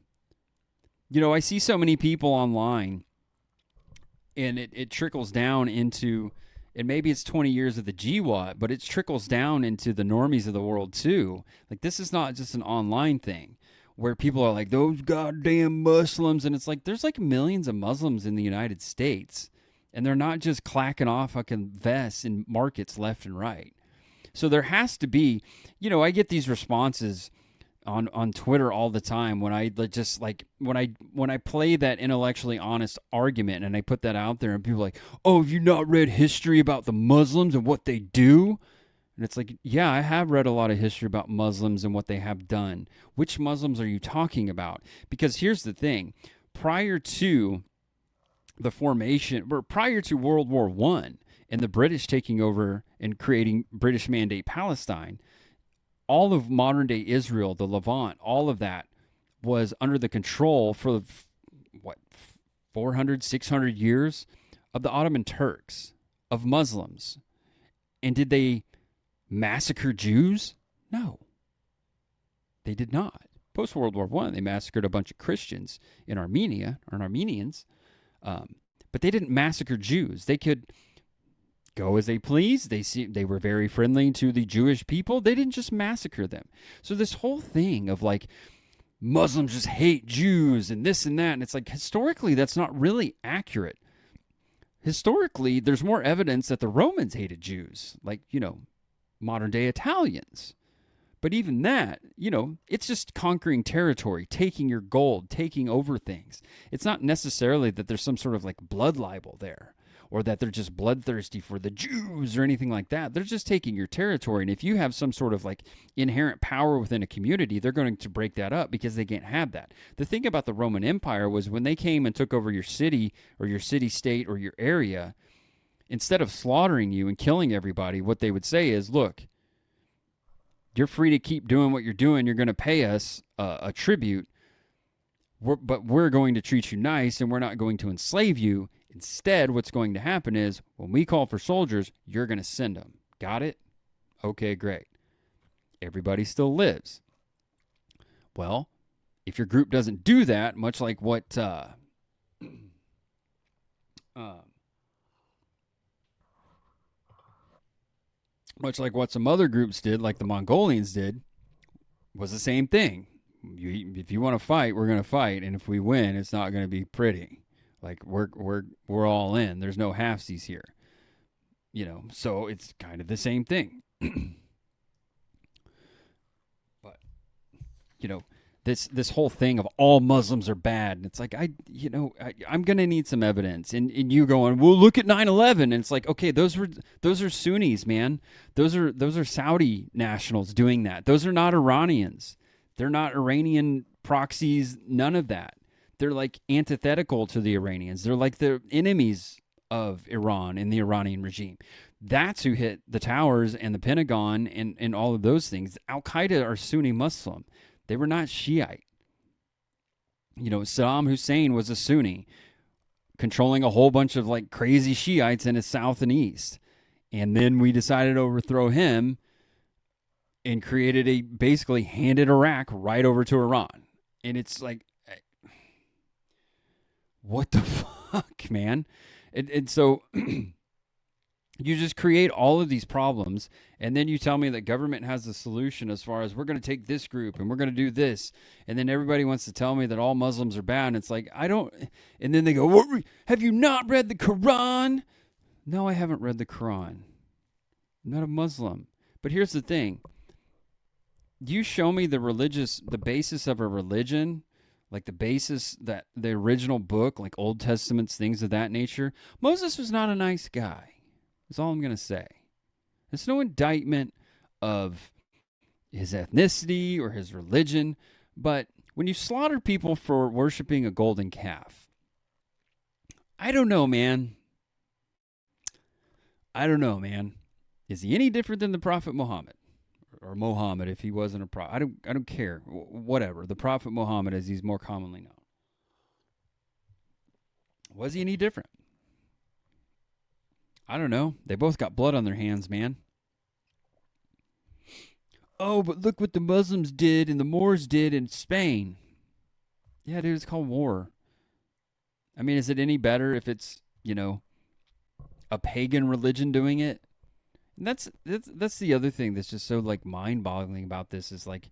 I see so many people online, and it trickles down into, and maybe it's 20 years of the GWAT, but it trickles down into the normies of the world too. Like, this is not just an online thing where people are like, those goddamn Muslims. And it's like, there's like millions of Muslims in the United States, and they're not just clacking off fucking vests in markets left and right. So there has to be, I get these responses on Twitter all the time when I just like, when I play that intellectually honest argument and I put that out there, and people are like, oh, have you not read history about the Muslims and what they do? And it's like, yeah, I have read a lot of history about Muslims and what they have done. Which Muslims are you talking about? Because here's the thing. Prior to the formation, or prior to World War I and the British taking over and creating British Mandate Palestine, all of modern-day Israel, the Levant, all of that was under the control for, 400, 600 years of the Ottoman Turks, of Muslims. And did they massacre Jews? No, they did not. Post-World War I, they massacred a bunch of Christians in Armenia, or Armenians, but they didn't massacre Jews. They could go as they pleased. They were very friendly to the Jewish people. They didn't just massacre them. So this whole thing of like, Muslims just hate Jews and this and that, and it's like, historically, that's not really accurate. Historically, there's more evidence that the Romans hated Jews, like, modern day Italians. But even that, it's just conquering territory, taking your gold, taking over things. It's not necessarily that there's some sort of like blood libel there, or that they're just bloodthirsty for the Jews or anything like that. They're just taking your territory. And if you have some sort of like inherent power within a community, they're going to break that up because they can't have that. The thing about the Roman Empire was when they came and took over your city or your city-state or your area, instead of slaughtering you and killing everybody, what they would say is, look, you're free to keep doing what you're doing. You're going to pay us a tribute, but we're going to treat you nice and we're not going to enslave you. Instead, what's going to happen is when we call for soldiers, you're going to send them. Got it? Okay, great. Everybody still lives. Well, if your group doesn't do that, much like what some other groups did, like the Mongolians did, was the same thing. If you want to fight, we're going to fight, and if we win, it's not going to be pretty. Like we're all in. There's no halfsies here. So it's kind of the same thing. But this whole thing of all Muslims are bad, and it's like I'm gonna need some evidence. And you going, well, look at 9/11, and it's like, okay, those are Sunnis, man. Those are Saudi nationals doing that. Those are not Iranians. They're not Iranian proxies. None of that. They're like antithetical to the Iranians. They're like the enemies of Iran and the Iranian regime. That's who hit the towers and the Pentagon and all of those things. Al-Qaeda are Sunni Muslim. They were not Shiite. Saddam Hussein was a Sunni, controlling a whole bunch of like crazy Shiites in the south and east. And then we decided to overthrow him and basically handed Iraq right over to Iran. And it's like, what the fuck, man? And so you just create all of these problems, and then you tell me that government has the solution as far as we're going to take this group and we're going to do this, and then everybody wants to tell me that all Muslims are bad, and it's like, I don't. And then they go, have you not read the Quran? No, I haven't read the Quran. I'm not a Muslim. But here's the thing. You show me the basis of a religion, like the basis, that the original book, like Old Testaments, things of that nature. Moses was not a nice guy. That's all I'm going to say. It's no indictment of his ethnicity or his religion, but when you slaughter people for worshiping a golden calf, I don't know, man. Is he any different than the Prophet Muhammad? Or Muhammad, if he wasn't a prophet. I don't care. Whatever. The Prophet Muhammad, as he's more commonly known. Was he any different? I don't know. They both got blood on their hands, man. Oh, but look what the Muslims did and the Moors did in Spain. Yeah, dude, it's called war. I mean, is it any better if it's, a pagan religion doing it? And that's the other thing that's just so like mind-boggling about this is like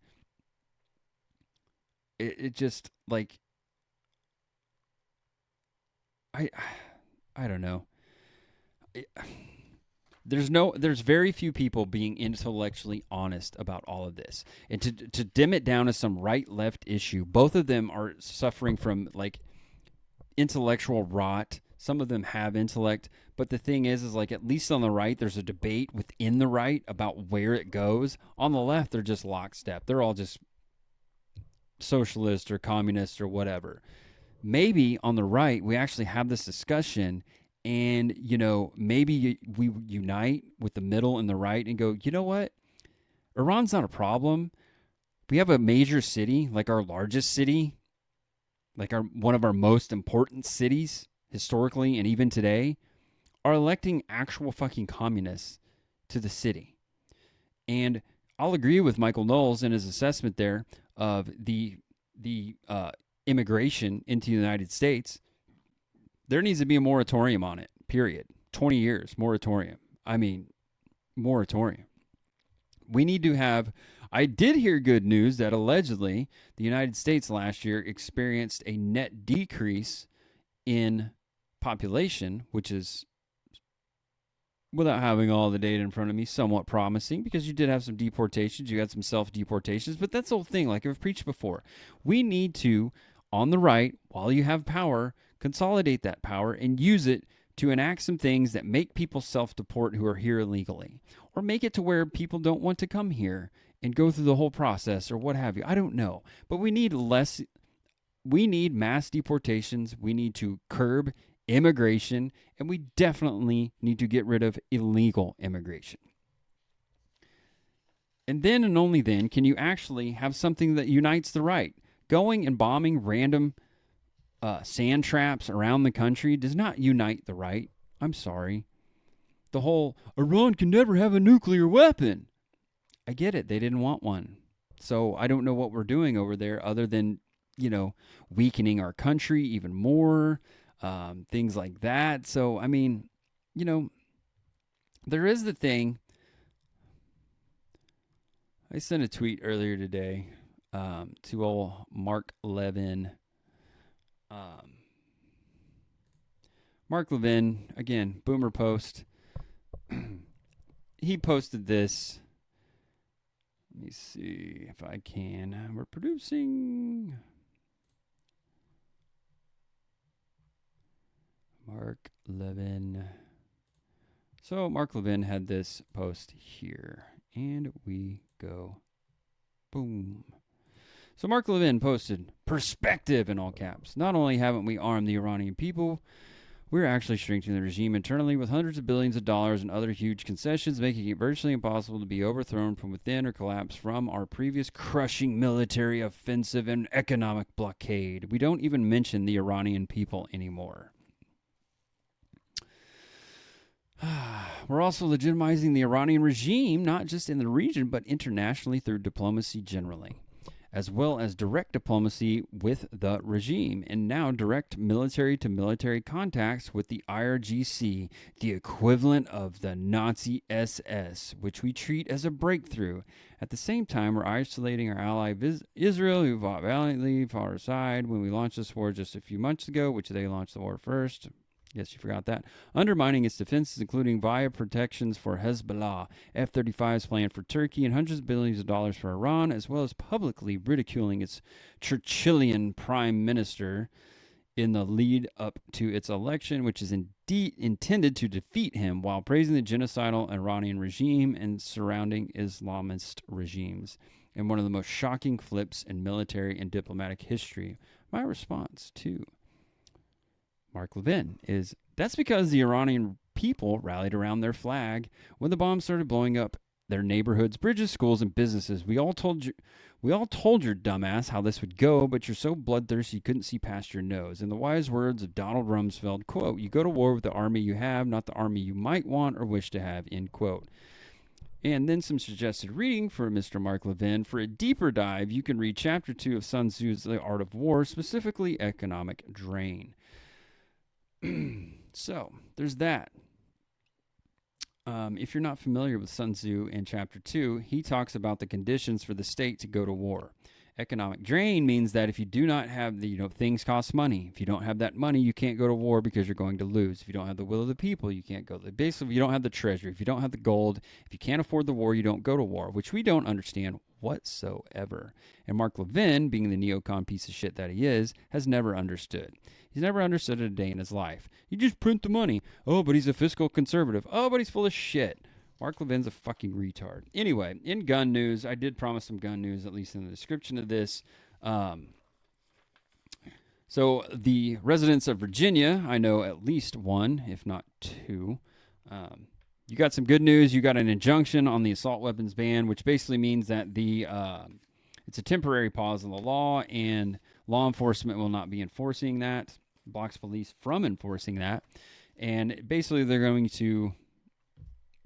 it just like I don't know. There's very few people being intellectually honest about all of this. And to dim it down to some right-left issue, both of them are suffering from like intellectual rot. Some of them have intellect, but the thing is like at least on the right, there's a debate within the right about where it goes. On the left, they're just lockstep. They're all just socialist or communist or whatever. Maybe on the right, we actually have this discussion and, maybe we unite with the middle and the right and go, you know what? Iran's not a problem. We have a major city, like our largest city, like one of our most important cities historically and even today, are electing actual fucking communists to the city. And I'll agree with Michael Knowles in his assessment there of the immigration into the United States. There needs to be a moratorium on it, period. 20 years, moratorium. I mean, moratorium. We need to have... I did hear good news that allegedly the United States last year experienced a net decrease in population, which is, without having all the data in front of me, somewhat promising because you did have some deportations, you had some self-deportations, but that's the whole thing, like I've preached before. We need to, on the right, while you have power, consolidate that power and use it to enact some things that make people self-deport who are here illegally, or make it to where people don't want to come here and go through the whole process or what have you. I don't know, but we need mass deportations. We need to curb immigration, and we definitely need to get rid of illegal immigration. And then and only then can you actually have something that unites the right. Going and bombing random sand traps around the country does not unite the right. I'm sorry. The whole Iran can never have a nuclear weapon. I get it. They didn't want one. So I don't know what we're doing over there other than, weakening our country even more, things like that. So, I mean, there is the thing. I sent a tweet earlier today to old Mark Levin. Mark Levin, again, Boomer Post. He posted this. Let me see if I can. We're producing. Mark Levin. So Mark Levin had this post here. And we go. Boom. So Mark Levin posted, perspective in all caps. Not only haven't we armed the Iranian people, we're actually strengthening the regime internally with hundreds of billions of dollars and other huge concessions, making it virtually impossible to be overthrown from within or collapse from our previous crushing military offensive and economic blockade. We don't even mention the Iranian people anymore. We're also legitimizing the Iranian regime, not just in the region, but internationally through diplomacy generally, as well as direct diplomacy with the regime, and now direct military-to-military contacts with the IRGC, the equivalent of the Nazi SS, which we treat as a breakthrough. At the same time, we're isolating our ally Israel, who fought valiantly far aside when we launched this war just a few months ago, which they launched the war first. Yes, you forgot that. Undermining its defenses, including via protections for Hezbollah, F-35s planned for Turkey, and hundreds of billions of dollars for Iran, as well as publicly ridiculing its Churchillian prime minister in the lead up to its election, which is indeed intended to defeat him, while praising the genocidal Iranian regime and surrounding Islamist regimes. In one of the most shocking flips in military and diplomatic history. My response to Mark Levin is, that's because the Iranian people rallied around their flag when the bombs started blowing up their neighborhoods, bridges, schools, and businesses. We all told your dumbass how this would go, but you're so bloodthirsty you couldn't see past your nose. In the wise words of Donald Rumsfeld, quote, you go to war with the army you have, not the army you might want or wish to have, end quote. And then some suggested reading for Mr. Mark Levin. For a deeper dive, you can read Chapter 2 of Sun Tzu's The Art of War, specifically Economic Drain. So, there's that. If you're not familiar with Sun Tzu in Chapter 2, he talks about the conditions for the state to go to war. Economic drain means that if you do not have the, things cost money. If you don't have that money, you can't go to war because you're going to lose. If you don't have the will of the people, you can't go. Basically, if you don't have the treasury, if you don't have the gold, if you can't afford the war, you don't go to war, which we don't understand whatsoever. And Mark Levin, being the neocon piece of shit that he is, has never understood. He's never understood it a day in his life. You just print the money. Oh, but he's a fiscal conservative. Oh, but he's full of shit. Mark Levin's a fucking retard. Anyway, in gun news, I did promise some gun news, at least in the description of this. So the residents of Virginia, I know at least one, if not two. You got some good news. You got an injunction on the assault weapons ban, which basically means that it's a temporary pause in the law, and law enforcement will not be enforcing that. Blocks police from enforcing that. And basically they're going to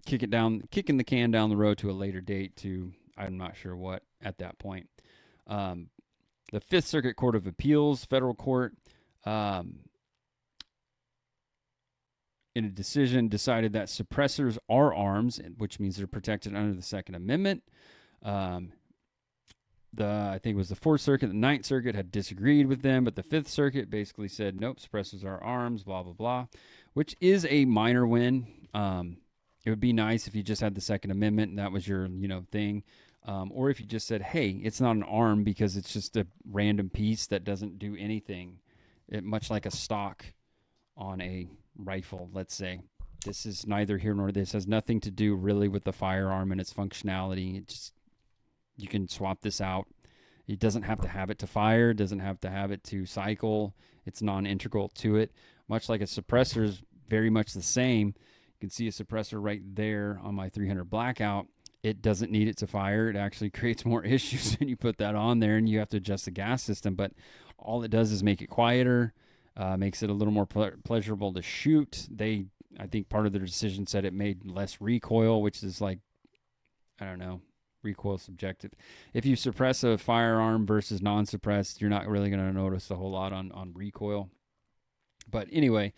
kicking the can down the road to a later date to, I'm not sure what at that point. The Fifth Circuit Court of Appeals, federal court, in a decision decided that suppressors are arms, which means they're protected under the Second Amendment. I think it was the Fourth Circuit, the Ninth Circuit had disagreed with them, but the Fifth Circuit basically said, nope, suppressors are arms, blah, blah, blah, which is a minor win. It would be nice if you just had the Second Amendment and that was your, thing. Or if you just said, hey, it's not an arm because it's just a random piece that doesn't do anything. Much like a stock on a rifle, let's say. This is neither here nor there. This has nothing to do really with the firearm and its functionality. You can swap this out. It doesn't have to have it to fire. It doesn't have to have it to cycle. It's non-integral to it. much like a suppressor is very much the same. You can see a suppressor right there on my 300 blackout. It doesn't need it to fire. It actually creates more issues when you put that on there, and you have to adjust the gas system. But all it does is make it quieter, makes it a little more pleasurable to shoot. I think part of their decision said it made less recoil, which is like, I don't know, recoil subjective. If you suppress a firearm versus non-suppressed, you're not really going to notice a whole lot on recoil. But anyway,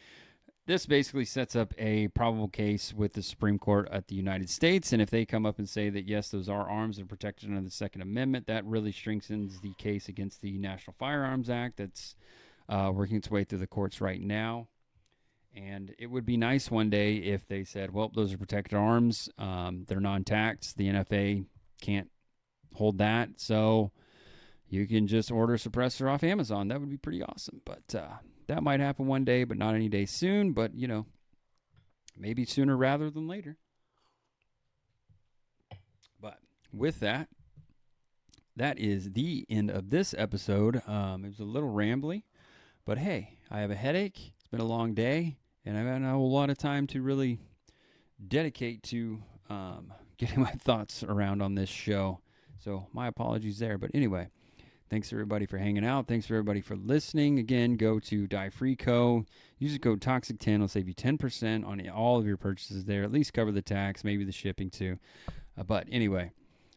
this basically sets up a probable case with the Supreme Court at the United States. And if they come up and say that, yes, those are arms that are protected under the Second Amendment, that really strengthens the case against the National Firearms Act that's working its way through the courts right now. And it would be nice one day if they said, well, those are protected arms. They're non-taxed. The NFA can't hold that. So you can just order a suppressor off Amazon. That would be pretty awesome. But that might happen one day, but not any day soon. But, maybe sooner rather than later. But with that, that is the end of this episode. It was a little rambly. But hey, I have a headache. It's been a long day. And I've had a lot of time to really dedicate to getting my thoughts around on this show. So my apologies there. But anyway, thanks everybody for hanging out. Thanks for everybody for listening. Again, go to Die Free Co. Use the code Toxic10. It'll save you 10% on all of your purchases there. At least cover the tax, maybe the shipping too. But anyway,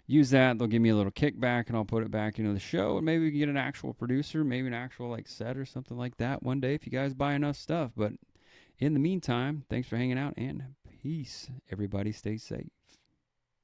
use that. They'll give me a little kickback, and I'll put it back into the show. And maybe we can get an actual producer, maybe an actual set or something like that one day if you guys buy enough stuff. But in the meantime, thanks for hanging out, and peace. Everybody stay safe.